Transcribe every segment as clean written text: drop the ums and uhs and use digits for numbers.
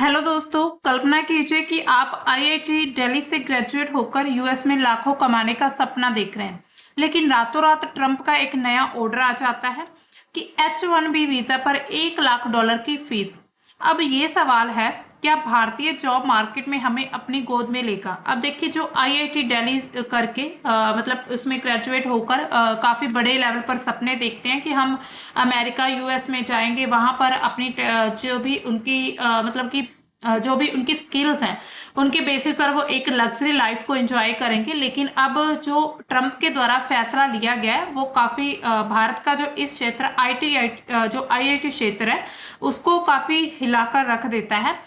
Hello दोस्तों, कल्पना कीजिए कि आप आईआईटी दिल्ली से ग्रेजुएट होकर यूएस में लाखों कमाने का सपना देख रहे हैं। लेकिन रातों रात ट्रंप का एक नया ऑर्डर आ जाता है कि H1B वीजा पर $1 लाख की फीस। अब ये सवाल है, क्या भारतीय जॉब मार्केट में हमें अपनी गोद में लेगा। अब देखिए, जो आईआईटी दिल्ली करके मतलब उसमें ग्रेजुएट होकर काफी बड़े लेवल पर सपने देखते हैं कि हम अमेरिका यूएस में जाएंगे, वहां पर अपनी जो भी उनकी मतलब कि जो भी उनकी स्किल्स हैं उनके बेसिस पर वो एक लग्जरी लाइफ को एंजॉय करेंगे। लेकिन अब जो ट्रंप के द्वारा फैसला लिया गया है वो काफी भारत का जो इस क्षेत्र जो आईआईटी क्षेत्र है उसको काफी हिलाकर रख देता है।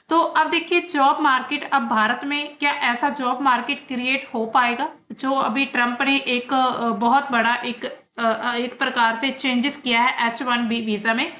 तो अब देखिए, जॉब मार्केट अब भारत में क्या ऐसा जॉब मार्केट क्रिएट हो पाएगा जो अभी ट्रंप ने एक बहुत बड़ा एक प्रकार से चेंजेस किया है H1B वीजा में।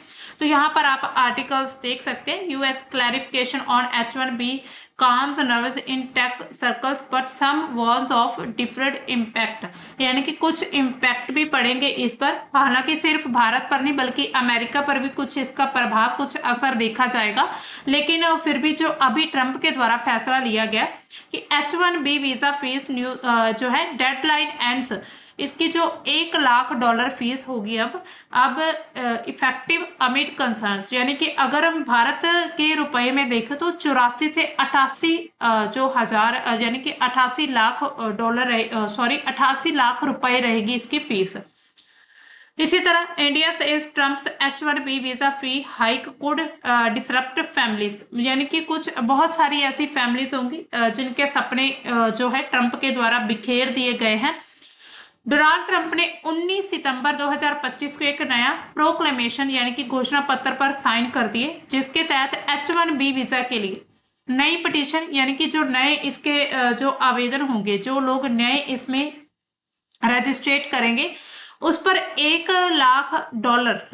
तो यहाँ पर आप आर्टिकल्स देख सकते हैं। US clarification on H1B calms nerves in tech circles but some warns of different impact, यानी कि कुछ इम्पैक्ट भी पड़ेंगे इस पर। हालांकि सिर्फ भारत पर नहीं बल्कि अमेरिका पर भी कुछ इसका प्रभाव, कुछ असर देखा जाएगा। लेकिन फिर भी जो अभी ट्रंप के द्वारा फैसला लिया गया कि H1B वीजा फीस जो है डेडलाइन एंड्स, इसकी जो $1 लाख फीस होगी अब इफेक्टिव अमिड कंसर्न्स, यानी कि अगर हम भारत के रुपए में देखें तो 84 से 88 जो हजार यानी कि $88 लाख रुपए रहेगी इसकी फीस। इसी तरह इंडिया से Trump's H1B visa fee hike could disrupt families, यानी कि कुछ बहुत सारी ऐसी फैमिलीज होंगी जिनके सपने जो है ट्रंप के द्वारा बिखेर दिए गए हैं। डोनाल्ड ट्रंप ने 19 सितंबर 2025 को एक नया प्रोक्लेमेशन यानी कि घोषणा पत्र पर साइन कर दिए, जिसके तहत H1B वीजा के लिए नई पिटीशन यानी कि जो नए इसके जो आवेदन होंगे, जो लोग नए इसमें रजिस्ट्रेट करेंगे उस पर $1 लाख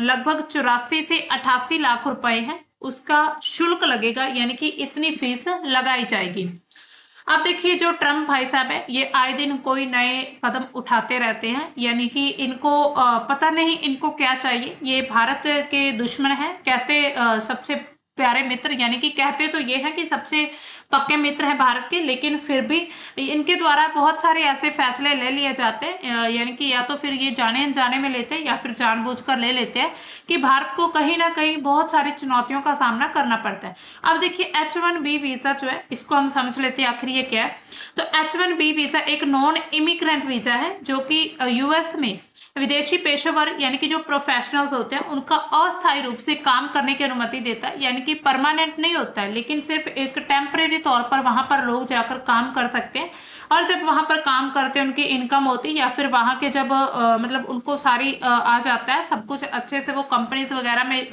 लगभग 84 से 88 लाख रुपए है उसका शुल्क लगेगा, यानी कि इतनी फीस लगाई जाएगी। अब देखिए, जो ट्रंप भाई साहब है ये आए दिन कोई नए कदम उठाते रहते हैं, यानी कि इनको पता नहीं इनको क्या चाहिए। ये भारत के दुश्मन है, कहते सबसे प्यारे मित्र, यानी कि कहते तो ये है कि सबसे पक्के मित्र हैं भारत के, लेकिन फिर भी इनके द्वारा बहुत सारे ऐसे फैसले ले लिए जाते हैं, यानी कि या तो फिर ये जाने अनजाने में लेते हैं या फिर जानबूझकर ले लेते हैं कि भारत को कहीं ना कहीं बहुत सारी चुनौतियों का सामना करना पड़ता है। अब देखिए, H1B वीजा जो है इसको हम समझ लेते हैं आखिर ये क्या है। तो H1B वीजा एक नॉन इमिग्रेंट वीजा है जो कि यूएस में विदेशी पेशेवर यानी कि जो प्रोफेशनल्स होते हैं उनका अस्थायी रूप से काम करने की अनुमति देता है, यानी कि परमानेंट नहीं होता है, लेकिन सिर्फ एक टेम्परेरी तौर पर वहां पर लोग जाकर काम कर सकते हैं। और जब वहां पर काम करते हैं उनकी इनकम होती है या फिर वहां के जब मतलब उनको सारी आ जाता है सब कुछ अच्छे से, वो कंपनीज वगैरह में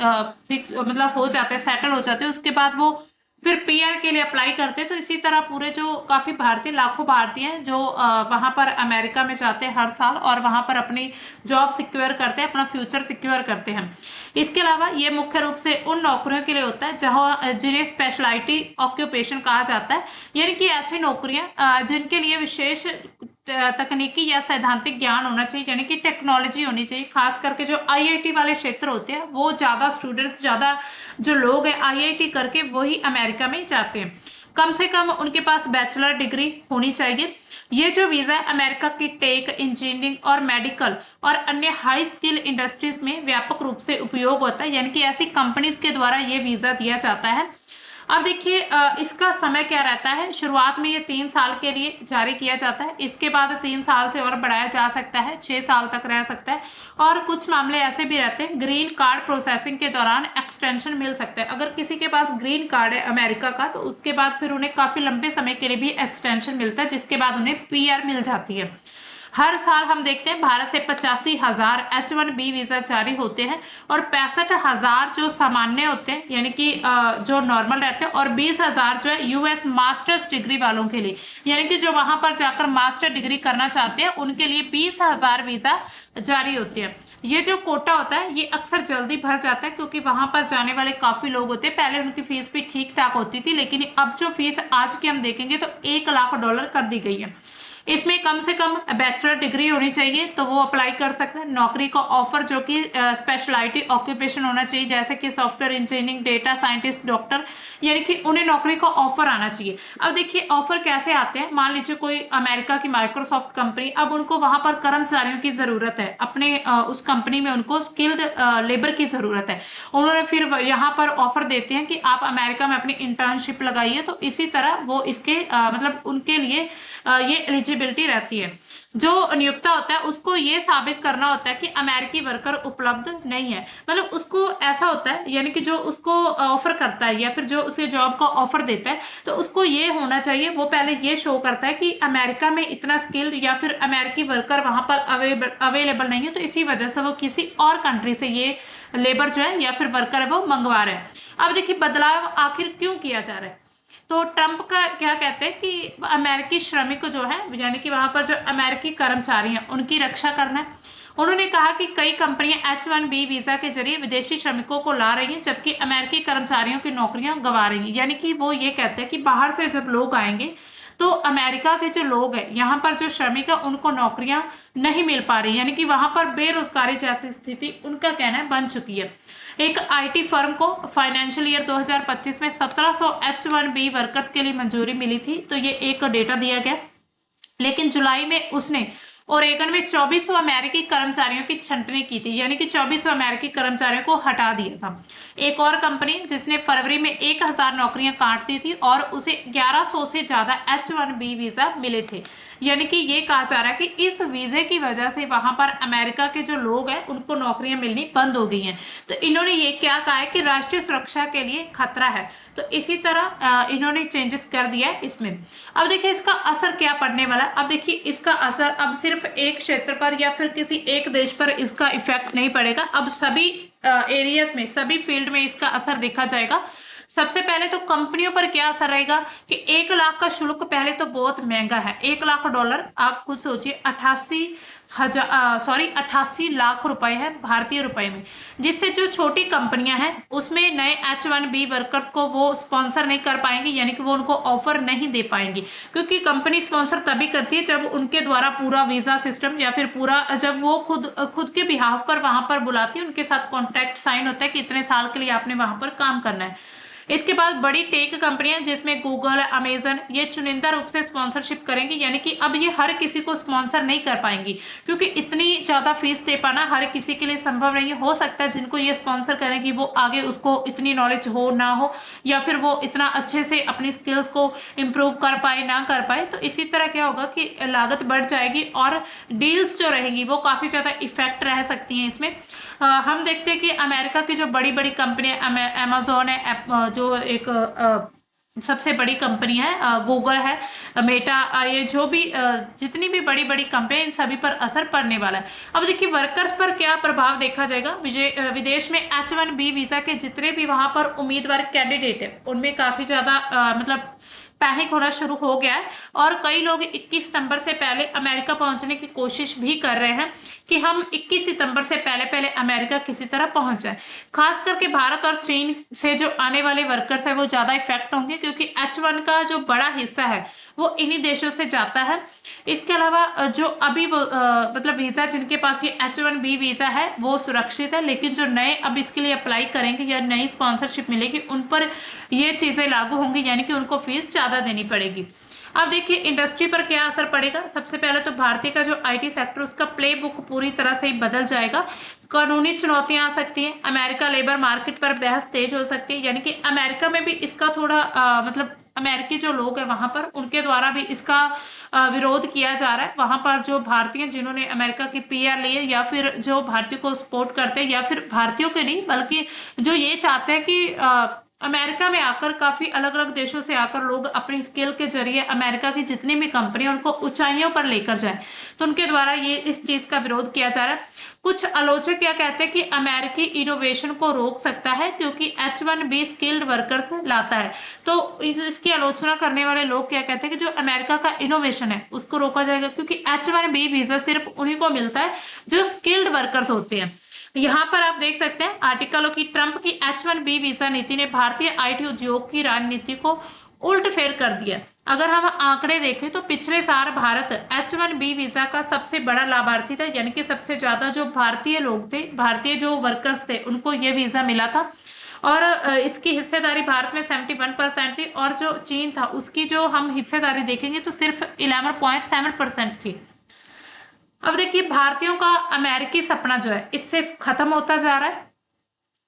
फिक्स मतलब हो जाते हैं, सेटल हो जाते हैं, उसके बाद वो फिर पीआर के लिए अप्लाई करते हैं। तो इसी तरह पूरे जो काफी भारतीय, लाखों भारतीय हैं जो वहां पर अमेरिका में जाते हैं हर साल और वहां पर अपनी जॉब सिक्योर करते हैं, अपना फ्यूचर सिक्योर करते हैं। इसके अलावा ये मुख्य रूप से उन नौकरियों के लिए होता है जहां जिन्हें स्पेशलाइटी ऑक्यूपेशन कहा जाता है, यानी कि ऐसी नौकरियां जिनके लिए विशेष तकनीकी या सैद्धांतिक ज्ञान होना चाहिए, यानी कि टेक्नोलॉजी होनी चाहिए। खास करके जो आईआईटी वाले क्षेत्र होते हैं वो ज्यादा स्टूडेंट्स, ज्यादा जो लोग हैं आईआईटी करके वही अमेरिका में जाते हैं। कम से कम उनके पास बैचलर डिग्री होनी चाहिए। ये जो वीजा है अमेरिका की टेक, इंजीनियरिंग और मेडिकल और अन्य हाई स्किल इंडस्ट्रीज में व्यापक रूप से उपयोग होता है, यानी कि ऐसी कंपनीज के द्वारा ये वीजा दिया जाता है। अब देखिए, इसका समय क्या रहता है। शुरुआत में ये 3 साल के लिए जारी किया जाता है, इसके बाद 3 साल से और बढ़ाया जा सकता है, 6 साल तक रह सकता है। और कुछ मामले ऐसे भी रहते हैं, ग्रीन कार्ड प्रोसेसिंग के दौरान एक्सटेंशन मिल सकता है। अगर किसी के पास ग्रीन कार्ड है अमेरिका का तो उसके बाद फिर उन्हें काफी लंबे समय के लिए भी एक्सटेंशन मिलता है, जिसके बाद उन्हें पीआर मिल जाती है। हर साल हम देखते हैं भारत से 85,000 H1B वीजा जारी होते हैं और 65,000 जो सामान्य होते हैं यानी कि जो नॉर्मल रहते हैं, और 20,000 जो है यूएस मास्टर्स डिग्री वालों के लिए, यानी कि जो वहां पर जाकर मास्टर डिग्री करना चाहते हैं उनके लिए 20,000 वीजा जारी होती है। ये जो कोटा होता है ये अक्सर जल्दी भर जाता है क्योंकि वहां पर जाने वाले काफी लोग होते हैं। पहले उनकी फीस भी ठीक ठाक होती थी, लेकिन अब जो फीस आज की हम देखेंगे तो $1 लाख कर दी गई है। इसमें कम से कम बैचलर डिग्री होनी चाहिए तो वो अप्लाई कर सकते हैं। नौकरी का ऑफर जो कि स्पेशलिटी ऑक्यूपेशन होना चाहिए, जैसे कि software engineering, data scientist, doctor, यानी कि उन्हें नौकरी का ऑफर आना चाहिए। अब देखिए ऑफर कैसे आते हैं, मान लीजिए कोई अमेरिका की माइक्रोसॉफ्ट कंपनी, अब उनको वहां पर कर्मचारियों की जरूरत है, अपने उस कंपनी में उनको स्किल्ड लेबर की जरूरत है। उन्होंने फिर यहाँ पर ऑफर देते हैं कि आप अमेरिका में अपनी इंटर्नशिप लगाइए, तो इसी तरह वो इसके मतलब उनके लिए ये एलिजिबिलिटी रहती है। जो नियोक्ता होता है उसको ये साबित करना होता है कि अमेरिकी वर्कर उपलब्ध नहीं है, मतलब उसको ऐसा होता है, यानी कि जो उसको ऑफर करता है या फिर जो उसे जॉब का ऑफर देता है, तो उसको ये होना चाहिए, वो पहले ये शो करता है कि अमेरिका में इतना स्किल्ड या फिर अमेरिकी वर्कर वहां पर अवेलेबल नहीं है, तो इसी वजह से वो किसी और कंट्री से ये लेबर जो है या फिर वर्कर है वो मंगवा रहे हैं। अब देखिए बदलाव आखिर क्यों किया जा रहा है, तो ट्रंप का क्या कहते हैं कि अमेरिकी श्रमिक जो है, यानी कि वहां पर जो अमेरिकी कर्मचारी हैं उनकी रक्षा करना है। उन्होंने कहा कि कई कंपनियां H-1B वीजा के जरिए विदेशी श्रमिकों को ला रही हैं, जबकि अमेरिकी कर्मचारियों की नौकरियां गंवा रही हैं। यानी कि वो ये कहते हैं कि बाहर से जब लोग आएंगे तो अमेरिका के जो लोग हैं, यहाँ पर जो श्रमिक है उनको नौकरियां नहीं मिल पा रही, यानी कि वहां पर बेरोजगारी जैसी स्थिति उनका कहना है बन चुकी है। एक आईटी फर्म को फाइनेंशियल ईयर 2025 में 1700 H-1B वर्कर्स के लिए मंजूरी मिली थी, तो ये एक डेटा दिया गया। लेकिन जुलाई में उसने ओरेगन में 2400 अमेरिकी कर्मचारियों की छंटनी की थी, यानी कि 2400 अमेरिकी कर्मचारियों को हटा दिया था। एक और कंपनी जिसने फरवरी में 1000 नौकरियां काट दी थी और उसे 1100 से ज्यादा H-1B वीजा मिले थे। यानी कि ये कहा जा रहा है कि इस वीजे की वजह से वहां पर अमेरिका के जो लोग हैं उनको नौकरियां मिलनी बंद हो गई हैं। तो इन्होंने ये क्या कहा है कि राष्ट्रीय सुरक्षा के लिए खतरा है, तो इसी तरह इन्होंने चेंजेस कर दिया है इसमें। अब देखिए इसका असर क्या पड़ने वाला है। अब देखिए इसका असर अब सिर्फ एक क्षेत्र पर या फिर किसी एक देश पर इसका इफेक्ट नहीं पड़ेगा, अब सभी एरियाज में, सभी फील्ड में इसका असर देखा जाएगा। सबसे पहले तो कंपनियों पर क्या असर रहेगा कि 1 लाख का शुल्क पहले तो बहुत महंगा है, $1 लाख, आप खुद सोचिए 88 लाख रुपए है भारतीय रुपए में, जिससे जो छोटी कंपनियां हैं उसमें नए H-1B वर्कर्स को वो स्पॉन्सर नहीं कर पाएंगी, यानी कि वो उनको ऑफर नहीं दे पाएंगी, क्योंकि कंपनी स्पॉन्सर तभी करती है जब उनके द्वारा पूरा वीजा सिस्टम या फिर पूरा जब वो खुद के बिहाफ पर वहां पर बुलाती है, उनके साथ कॉन्ट्रैक्ट साइन होता है कि इतने साल के लिए आपने वहां पर काम करना है। इसके बाद बड़ी टेक कंपनियां जिसमें गूगल, अमेजन, ये चुनिंदा रूप से स्पॉन्सरशिप करेंगी, यानी कि अब ये हर किसी को स्पॉन्सर नहीं कर पाएंगी, क्योंकि इतनी ज्यादा फीस दे पाना हर किसी के लिए संभव नहीं हो सकता है। जिनको ये स्पॉन्सर करेंगी वो आगे उसको इतनी नॉलेज हो ना हो, या फिर वो इतना अच्छे से अपनी स्किल्स को इम्प्रूव कर पाए ना कर पाए, तो इसी तरह क्या होगा कि लागत बढ़ जाएगी और डील्स जो रहेंगी वो काफी ज्यादा इफेक्ट रह सकती हैं इसमें। हम देखते हैं कि अमेरिका की जो बड़ी बड़ी कंपनियां, अमेजोन है, जो एक सबसे बड़ी कंपनी है, गूगल है, मेटा, ये जो भी जितनी भी बड़ी बड़ी कंपनी, इन सभी पर असर पड़ने वाला है। अब देखिए वर्कर्स पर क्या प्रभाव देखा जाएगा। विदेश में H-1B वीजा के जितने भी वहां पर उम्मीदवार कैंडिडेट है उनमें काफी ज्यादा मतलब पैनिक होना शुरू हो गया है, और कई लोग 21 सितंबर से पहले अमेरिका पहुंचने की कोशिश भी कर रहे हैं कि हम 21 सितंबर से पहले पहले अमेरिका किसी तरह पहुंच जाए। खास करके भारत और चीन से जो आने वाले वर्कर्स है वो ज्यादा इफेक्ट होंगे, क्योंकि H-1 का जो बड़ा हिस्सा है वो इन्हीं देशों से जाता है। इसके अलावा जो अभी वो मतलब वीजा जिनके पास ये H-1B वीजा है वो सुरक्षित है, लेकिन जो नए अब इसके लिए अप्लाई करेंगे या नई स्पॉन्सरशिप मिलेगी उन पर ये चीजें लागू होंगी, यानी कि उनको फीस ज्यादा देनी पड़ेगी। अब देखिए इंडस्ट्री पर क्या असर पड़ेगा। सबसे पहले तो भारतीय का जो आईटी सेक्टर उसका प्ले बुक पूरी तरह से ही बदल जाएगा। कानूनी चुनौतियां आ सकती हैं, अमेरिका लेबर मार्केट पर बहस तेज हो सकती है, यानी कि अमेरिका में भी इसका थोड़ा मतलब अमेरिकी जो लोग हैं वहां पर उनके द्वारा भी इसका विरोध किया जा रहा है। वहां पर जो भारतीय जिन्होंने अमेरिका की पीआर ली है या फिर जो भारतीयों को सपोर्ट करते हैं, या फिर भारतीयों के नहीं बल्कि जो ये चाहते हैं कि अमेरिका में आकर काफी अलग अलग देशों से आकर लोग अपनी स्किल के जरिए अमेरिका की जितनी भी कंपनी उनको ऊंचाइयों पर लेकर जाए, तो उनके द्वारा ये इस चीज का विरोध किया जा रहा है। कुछ आलोचक क्या कहते हैं कि अमेरिकी इनोवेशन को रोक सकता है क्योंकि H-1B स्किल्ड वर्कर्स लाता है। तो इसकी आलोचना करने वाले लोग क्या कहते हैं कि जो अमेरिका का इनोवेशन है उसको रोका जाएगा, क्योंकि H-1B वीजा सिर्फ उन्हीं को मिलता है जो स्किल्ड वर्कर्स होते हैं। यहाँ पर आप देख सकते हैं आर्टिकलों की ट्रंप की H-1B वीजा नीति ने भारतीय आईटी उद्योग की रणनीति को उल्ट फेर कर दिया। अगर हम आंकड़े देखें तो पिछले साल भारत H1B वीजा का सबसे बड़ा लाभार्थी था, यानी कि सबसे ज्यादा जो भारतीय लोग थे, भारतीय जो वर्कर्स थे, उनको ये वीजा मिला था। और इसकी हिस्सेदारी भारत में 71% थी, और जो चीन था उसकी जो हम हिस्सेदारी देखेंगे तो सिर्फ 11.7% थी। अब देखिए भारतीयों का अमेरिकी सपना जो है इससे खत्म होता जा रहा है।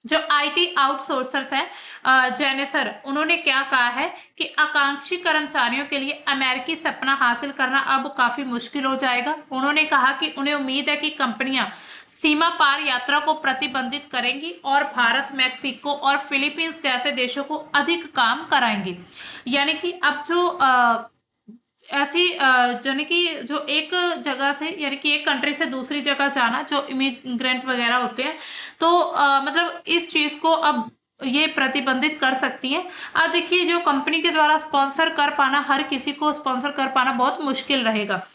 जो आईटी आउटसोर्सर्स हैं जेनेसर, उन्होंने क्या कहा है कि आकांक्षी कर्मचारियों के लिए अमेरिकी सपना हासिल करना अब काफी मुश्किल हो जाएगा। उन्होंने कहा कि उन्हें उम्मीद है कि कंपनियां सीमा पार यात्रा को प्रतिबंधित करेंगी और भारत, मैक्सिको और फिलीपींस जैसे देशों को अधिक काम कराएंगी। यानी कि अब जो ऐसी यानी कि जो एक जगह से, यानी कि एक कंट्री से दूसरी जगह जाना, जो इमिग्रेंट वगैरह होते हैं, तो मतलब इस चीज को अब ये प्रतिबंधित कर सकती है। अब देखिए जो कंपनी के द्वारा स्पॉन्सर कर पाना, हर किसी को स्पॉन्सर कर पाना बहुत मुश्किल रहेगा।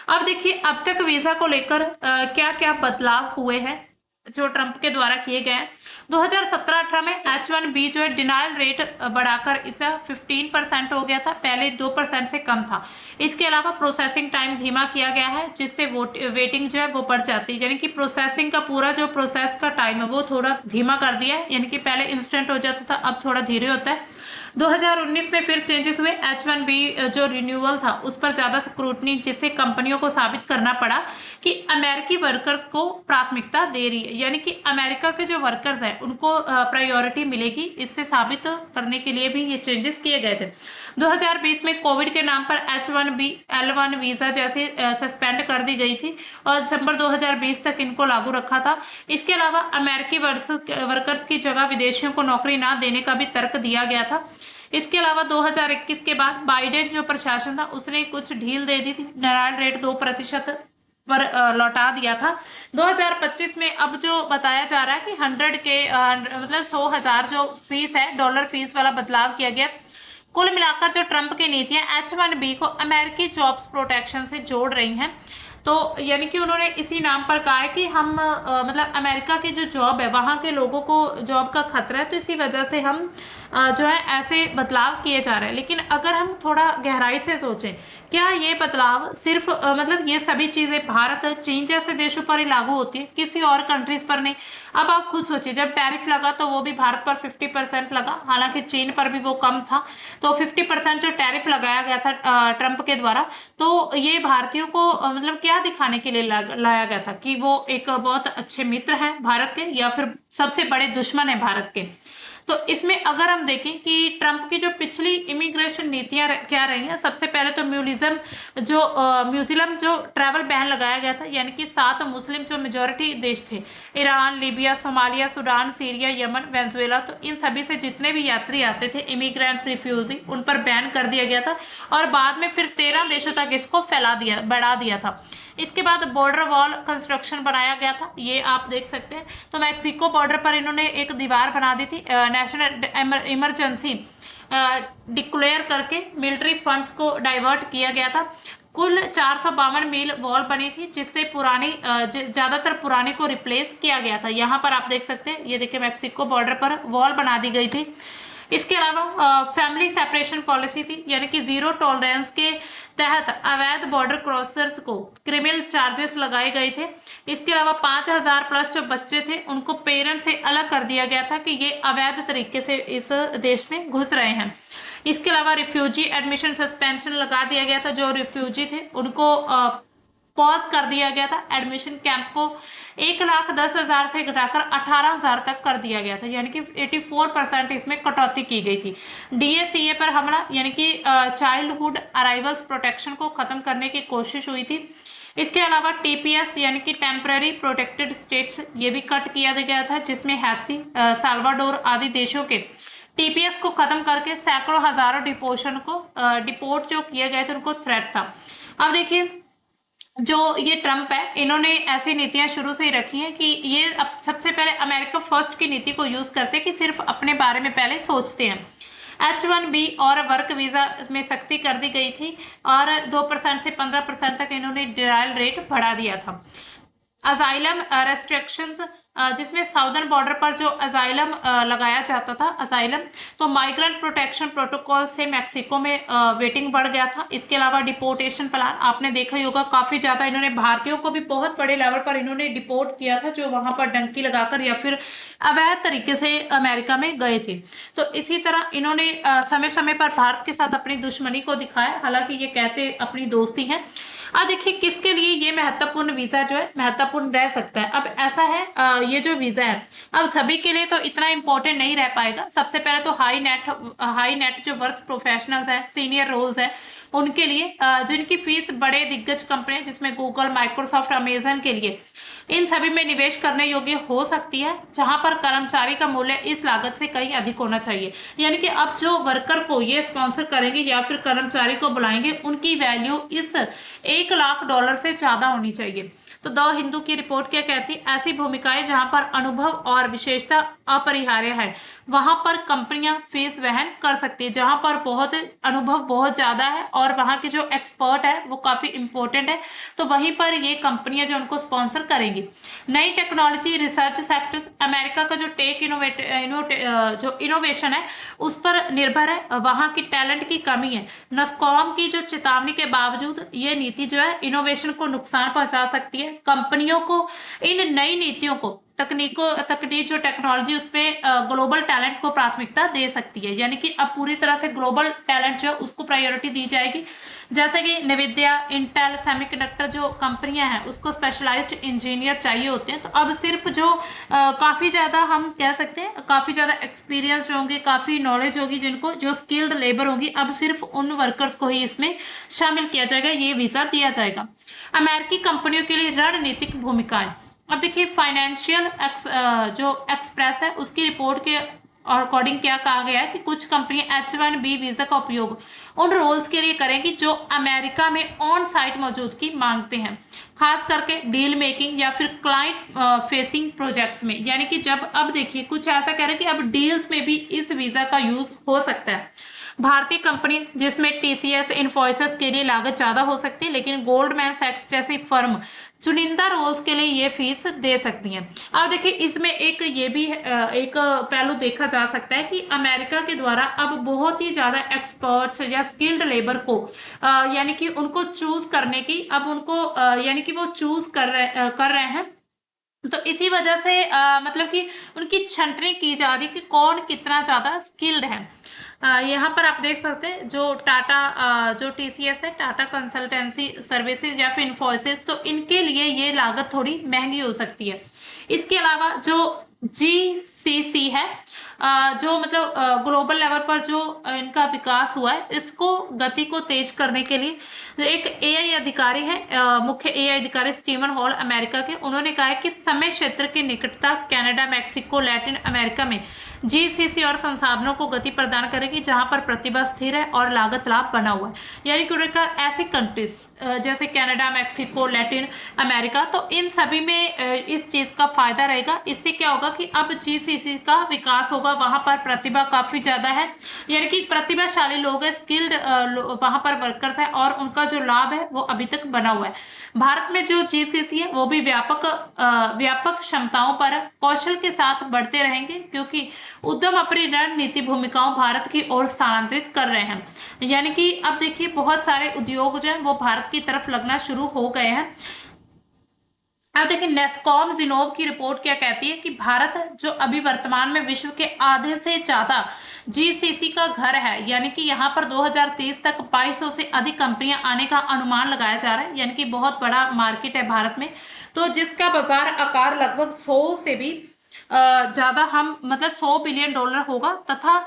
अब देखिए अब तक वीजा को लेकर क्या क्या बदलाव हुए हैं जो ट्रंप के द्वारा किए गए हैं। 2017-18 में H1B जो है डिनायल रेट बढ़ाकर इसे 15% हो गया था, पहले 2% से कम था। इसके अलावा प्रोसेसिंग टाइम धीमा किया गया है, जिससे वेटिंग जो है वो बढ़ जाती है, यानी कि प्रोसेसिंग का पूरा जो प्रोसेस का टाइम है वो थोड़ा धीमा कर दिया है, यानी कि पहले इंस्टेंट हो जाता था, अब थोड़ा धीरे होता है। 2019 में फिर चेंजेस हुए। H1B जो रिन्यूअल था उस पर ज्यादा स्क्रूटनी, जिससे कंपनियों को साबित करना पड़ा कि अमेरिकी वर्कर्स को प्राथमिकता दे रही है, यानी कि अमेरिका के जो वर्कर्स हैं उनको प्रायोरिटी मिलेगी। इससे साबित करने के लिए भी ये चेंजेस किए गए थे। 2020 में कोविड के नाम पर H1B L1 वीजा जैसे सस्पेंड कर दी गई थी और दिसंबर 2020 तक इनको लागू रखा था। इसके अलावा अमेरिकी वर्कर्स की जगह विदेशियों को नौकरी ना देने का भी तर्क दिया गया था। इसके अलावा 2021 के बाद बाइडेन जो प्रशासन था उसने कुछ ढील दे दी थी, डिनायल रेट 2% पर लौटा दिया था। 2025 में अब जो बताया जा रहा है कि 100 के मतलब 100,000 जो फीस है, डॉलर फीस वाला बदलाव किया गया। कुल मिलाकर जो ट्रंप की नीतियां H1B को अमेरिकी जॉब्स प्रोटेक्शन से जोड़ रही हैं। तो यानी कि उन्होंने इसी नाम पर कहा है कि हम मतलब अमेरिका की जो जॉब है वहां के लोगों को जॉब का खतरा है, तो इसी वजह से हम जो है ऐसे बदलाव किए जा रहे हैं। लेकिन अगर हम थोड़ा गहराई से सोचें, क्या ये बदलाव सिर्फ मतलब ये सभी चीजें भारत, चीन जैसे देशों पर ही लागू होती है, किसी और कंट्रीज पर नहीं? अब आप खुद सोचिए, जब टैरिफ लगा तो वो भी भारत पर 50% लगा, हालांकि चीन पर भी वो कम था। तो 50% जो टैरिफ लगाया गया था ट्रंप के द्वारा, तो ये भारतीयों को मतलब क्या दिखाने के लिए लाया गया था कि वो एक बहुत अच्छे मित्र हैं भारत के, या फिर सबसे बड़े दुश्मन है भारत के? तो इसमें अगर हम देखें कि ट्रंप की जो पिछली इमिग्रेशन नीतियां क्या रही हैं, सबसे पहले तो म्यूजिलम जो ट्रैवल बैन लगाया गया था, यानी कि 7 मुस्लिम जो मेजोरिटी देश थे, Iran, Libya, Somalia, Sudan, Syria, Yemen, Venezuela, तो इन सभी से जितने भी यात्री आते थे, इमिग्रेंट्स, रिफ्यूजी, उन पर बैन कर दिया गया था। और बाद में फिर 13 देशों तक इसको बढ़ा दिया था। इसके बाद बॉर्डर वॉल कंस्ट्रक्शन बनाया गया था, ये आप देख सकते हैं। तो मैक्सिको बॉर्डर पर इन्होंने एक दीवार बना दी थी, नेशनल इमरजेंसी डिक्लेयर करके मिलिट्री फंड्स को डाइवर्ट किया गया था। कुल 452 मील वॉल बनी थी, जिससे ज्यादातर पुरानी को रिप्लेस किया गया था। यहाँ पर आप देख सकते हैं, ये देखिए मैक्सिको बॉर्डर पर वॉल बना दी गई थी। इसके अलावा फैमिली सेपरेशन पॉलिसी थी, यानी कि जीरो टॉलरेंस के तहत अवैध बॉर्डर क्रॉसर्स को क्रिमिनल चार्जेस लगाए गए थे। इसके अलावा 5,000 प्लस जो बच्चे थे उनको पेरेंट्स से अलग कर दिया गया था कि ये अवैध तरीके से इस देश में घुस रहे हैं। इसके अलावा रिफ्यूजी एडमिशन सस्पेंशन लगा दिया गया था, जो रिफ्यूजी थे उनको पॉज कर दिया गया था। एडमिशन कैंप को 1,10,000 से घटाकर 18,000 तक कर दिया गया था, यानी कि 84% इसमें कटौती की गई थी। DACA पर हमला, यानी कि चाइल्डहुड अराइवल्स प्रोटेक्शन को खत्म करने की कोशिश हुई थी। इसके अलावा TPS यानी कि टेम्पररी प्रोटेक्टेड स्टेट्स, ये भी कट किया गया था, जिसमें हैती, साल्वाडोर आदि देशों के TPS को खत्म करके सैकड़ों हजारों डिपोर्ट जो किए गए थे उनको थ्रेट था। अब देखिए जो ये ट्रंप है, इन्होंने ऐसी नीतियां शुरू से ही रखी हैं कि ये अब सबसे पहले अमेरिका फर्स्ट की नीति को यूज करते हैं कि सिर्फ अपने बारे में पहले सोचते हैं। H1B और वर्क वीजा में सख्ती कर दी गई थी और 2% से 15% तक इन्होंने डिनायल रेट बढ़ा दिया था। अजाइलम रेस्ट्रिक्शंस, जिसमें साउदर्न बॉर्डर पर जो अजाइलम लगाया जाता था, अजाइलम, तो माइग्रेंट प्रोटेक्शन प्रोटोकॉल से मैक्सिको में वेटिंग बढ़ गया था। इसके अलावा डिपोर्टेशन प्लान आपने देखा ही होगा, काफी ज्यादा इन्होंने भारतीयों को भी बहुत बड़े लेवल पर इन्होंने डिपोर्ट किया था, जो वहां पर डंकी लगाकर या फिर अवैध तरीके से अमेरिका में गए थे। तो इसी तरह इन्होंने समय समय पर भारत के साथ अपनी दुश्मनी को दिखाया, हालांकि ये कहते अपनी दोस्ती है। अब देखिए किसके लिए ये महत्वपूर्ण वीजा जो है महत्वपूर्ण रह सकता है। अब ऐसा है, ये जो वीजा है अब सभी के लिए तो इतना इंपॉर्टेंट नहीं रह पाएगा। सबसे पहले तो हाई नेट जो वर्थ प्रोफेशनल्स है, सीनियर रोल्स है, उनके लिए जिनकी फीस बड़े दिग्गज कंपनी जिसमें गूगल, माइक्रोसॉफ्ट, अमेजन के लिए, इन सभी में निवेश करने योग्य हो सकती है, जहां पर कर्मचारी का मूल्य इस लागत से कहीं अधिक होना चाहिए। यानी कि अब जो वर्कर को ये स्पॉन्सर करेंगे या फिर कर्मचारी को बुलाएंगे, उनकी वैल्यू इस $1 लाख से ज्यादा होनी चाहिए। तो द हिंदू की रिपोर्ट क्या कहती है, ऐसी भूमिकाएं जहां पर अनुभव और विशेषता अपरिहार्य है, वहां पर कंपनियां फीस वहन कर सकती है। जहां पर बहुत अनुभव बहुत ज्यादा है और वहां के जो एक्सपर्ट है वो काफी इंपॉर्टेंट है, तो वहीं पर ये कंपनियां जो उनको स्पॉन्सर करेंगी। नई टेक्नोलॉजी रिसर्च सेक्टर्स, अमेरिका का जो जो इनोवेशन है उस पर निर्भर है, वहां की टैलेंट की कमी है। नस्कॉम की जो चेतावनी के बावजूद ये नीति जो है इनोवेशन को नुकसान पहुंचा सकती है। कंपनियों को इन नई नीतियों को तकनीक जो टेक्नोलॉजी उसमें ग्लोबल टैलेंट को प्राथमिकता दे सकती है। यानी कि अब पूरी तरह से ग्लोबल टैलेंट जो उसको प्रायोरिटी दी जाएगी। जैसे कि नविद्या, इंटेल, सेमीकंडक्टर जो कंपनियां हैं उसको स्पेशलाइज्ड इंजीनियर चाहिए होते हैं। तो अब सिर्फ जो काफी ज्यादा हम कह सकते हैं काफी ज्यादा एक्सपीरियंस्ड होंगे, काफी नॉलेज होगी, जिनको जो स्किल्ड लेबर होगी, अब सिर्फ उन वर्कर्स को ही इसमें शामिल किया जाएगा, ये वीजा दिया जाएगा। अमेरिकी कंपनियों के लिए रणनीतिक भूमिकाएं। अब देखिए फाइनेंशियल जो एक्सप्रेस है उसकी रिपोर्ट के अकॉर्डिंग क्या कहा गया है कि कुछ कंपनियां H1B वीजा का उपयोग उन रोल्स के लिए करेंगी जो अमेरिका में ऑन साइट मौजूदगी मांगते हैं, खास करके डील मेकिंग या फिर क्लाइंट फेसिंग प्रोजेक्ट्स में। यानी कि जब अब देखिए कुछ ऐसा कह रहे हैं कि अब डील्स में भी इस वीजा का यूज हो सकता है। भारतीय कंपनी जिसमें TCS, इन्फोसिस के लिए लागत ज्यादा हो सकती है, लेकिन गोल्डमैन सैक्स जैसी फर्म चुनिंदा रोल्स के लिए ये फीस दे सकती हैं। अब देखिए इसमें एक ये भी एक पहलू देखा जा सकता है कि अमेरिका के द्वारा अब बहुत ही ज्यादा एक्सपर्ट्स या स्किल्ड लेबर को यानी कि उनको चूज करने की अब उनको यानी कि वो चूज कर रहे हैं। तो इसी वजह से मतलब कि उनकी छंटनी की जा रही कि कौन कितना ज्यादा स्किल्ड है। यहाँ पर आप देख सकते हैं जो टाटा जो TCS है, टाटा कंसल्टेंसी सर्विसेज या फिर इन्फोसिस, तो इनके लिए ये लागत थोड़ी महंगी हो सकती है। इसके अलावा जो GCC है, जो मतलब ग्लोबल लेवल पर जो इनका विकास हुआ है, इसको गति को तेज करने के लिए एक AI अधिकारी है, मुख्य AI अधिकारी स्टीवन हॉल अमेरिका के, उन्होंने कहा है कि समय क्षेत्र की निकटता कनाडा, मैक्सिको, लैटिन अमेरिका में GCC और संसाधनों को गति प्रदान करेगी जहां पर प्रतिभा स्थिर है और लागत लाभ बना हुआ है। यानी कि उन्होंने कहा ऐसी कंट्रीज जैसे कनाडा, मैक्सिको, लैटिन अमेरिका, तो इन सभी में इस चीज का फायदा रहेगा। इससे क्या होगा कि अब GCC का विकास होगा, वहां पर प्रतिभा काफी ज्यादा है, यानी कि प्रतिभाशाली लोग है, स्किल्ड वहां पर वर्कर्स है और उनका जो लाभ है वो अभी तक बना हुआ है। भारत में जो GCC है वो भी व्यापक क्षमताओं पर कौशल के साथ बढ़ते रहेंगे, क्योंकि उद्यम अपनी रणनीति भूमिकाओं भारत की ओर स्थानांतरित कर रहे हैं। यानी कि अब देखिए बहुत सारे उद्योग जो है वो भारत की तरफ लगना शुरू हो गए हैं। अब देखिए नेस्कॉम जिनोव की रिपोर्ट क्या कहती है कि भारत जो अभी वर्तमान में विश्व के आधे से ज्यादा GCC का घर है, यानी कि यहाँ पर 2030 तक 2200 से अधिक कंपनियां आने का अनुमान लगाया जा रहा है। यानी कि बहुत बड़ा मार्केट है भारत में, तो जिसका बाजार आकार लगभग 100 से भी ज्यादा हम मतलब $100 बिलियन होगा तथा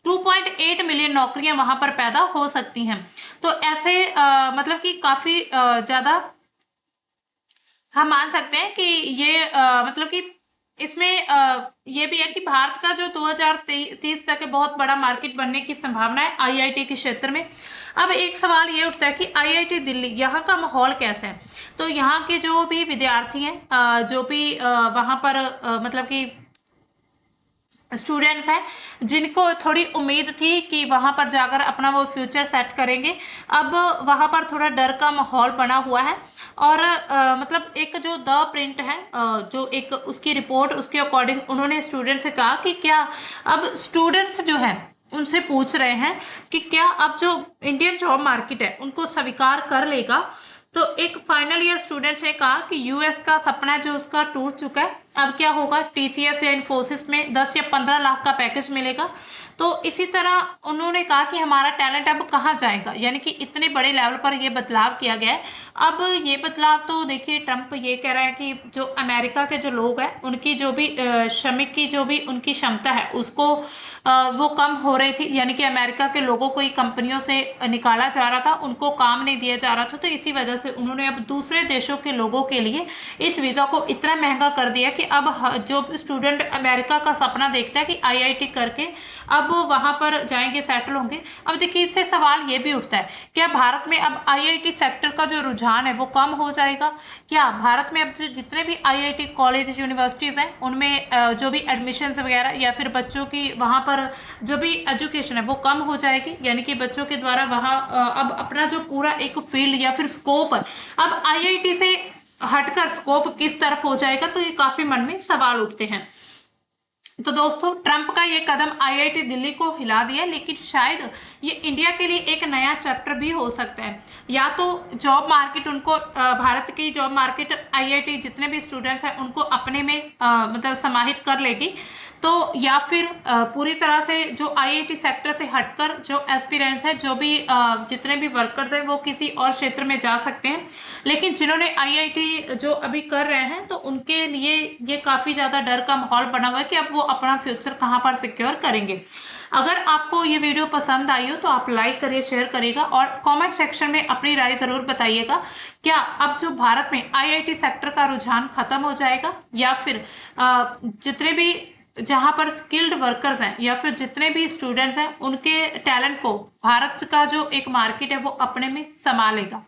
2.8 मिलियन नौकरियां वहां पर पैदा हो सकती हैं। तो ऐसे मतलब कि काफी ज्यादा हम मान सकते हैं कि ये मतलब कि इसमें ये भी है कि भारत का जो 2030 तक बहुत बड़ा मार्केट बनने की संभावना है IIT के क्षेत्र में। अब एक सवाल ये उठता है कि IIT दिल्ली यहाँ का माहौल कैसा है। तो यहाँ के जो भी विद्यार्थी हैं जो भी वहां पर मतलब कि स्टूडेंट्स हैं जिनको थोड़ी उम्मीद थी कि वहां पर जाकर अपना वो फ्यूचर सेट करेंगे, अब वहां पर थोड़ा डर का माहौल बना हुआ है। और मतलब एक जो द प्रिंट है, जो एक उसकी रिपोर्ट, उसके अकॉर्डिंग उन्होंने स्टूडेंट से कहा कि क्या अब स्टूडेंट्स जो है उनसे पूछ रहे हैं कि क्या अब जो इंडियन जॉब मार्केट है उनको स्वीकार कर लेगा। तो एक फाइनल ईयर स्टूडेंट्स ने कहा कि यूएस का सपना जो उसका टूट चुका है, अब क्या होगा, टीसीएस या इन्फोसिस में 10 या 15 लाख का पैकेज मिलेगा। तो इसी तरह उन्होंने कहा कि हमारा टैलेंट अब कहाँ जाएगा, यानी कि इतने बड़े लेवल पर ये बदलाव किया गया है। अब ये बदलाव तो देखिए, ट्रम्प ये कह रहा है कि जो अमेरिका के जो लोग हैं उनकी जो भी श्रमिक की जो भी उनकी क्षमता है उसको वो कम हो रही थी, यानी कि अमेरिका के लोगों को ही कंपनियों से निकाला जा रहा था, उनको काम नहीं दिया जा रहा था। तो इसी वजह से उन्होंने अब दूसरे देशों के लोगों के लिए इस वीज़ा को इतना महंगा कर दिया कि अब जो स्टूडेंट अमेरिका का सपना देखता है कि आईआईटी करके अब वहां पर जाएंगे, सेटल होंगे। अब देखिए, इससे सवाल ये भी उठता है, क्या भारत में अब आईआईटी सेक्टर का जो रुझान है वो कम हो जाएगा? क्या भारत में अब जितने भी आईआईटी कॉलेज यूनिवर्सिटीज़ हैं उनमें जो भी एडमिशन्स वगैरह या फिर बच्चों की वहाँ पर जो भी एजुकेशन है वो कम हो जाएगी, यानी कि बच्चों के द्वारा वहाँ अब अपना जो पूरा एक फील्ड या फिर स्कोप अब आईआईटी से हटकर स्कोप किस तरफ हो जाएगा? तो ये काफी मन में सवाल उठते हैं। तो दोस्तों, ट्रंप का ये कदम आईआईटी दिल्ली को हिला दिया, लेकिन शायद ये इंडिया के लिए एक नया चैप्टर भी हो सकता है। या तो जॉब मार्केट उनको भारत की जॉब मार्केट आईआईटी जितने भी स्टूडेंट्स हैं उनको अपने में मतलब समाहित कर लेगी, तो या फिर पूरी तरह से जो आईआईटी सेक्टर से हटकर जो एस्पिरेंट्स हैं, जो भी जितने भी वर्कर्स हैं वो किसी और क्षेत्र में जा सकते हैं। लेकिन जिन्होंने आईआईटी जो अभी कर रहे हैं तो उनके लिए ये काफ़ी ज़्यादा डर का माहौल बना हुआ है कि अब वो अपना फ्यूचर कहाँ पर सिक्योर करेंगे। अगर आपको ये वीडियो पसंद आई हो तो आप लाइक करिए, शेयर करिएगा और कमेंट सेक्शन में अपनी राय ज़रूर बताइएगा। क्या अब जो भारत में आईआईटी सेक्टर का रुझान खत्म हो जाएगा, या फिर जितने भी जहां पर स्किल्ड वर्कर्स हैं या फिर जितने भी स्टूडेंट्स हैं उनके टैलेंट को भारत का जो एक मार्केट है वो अपने में समा लेगा?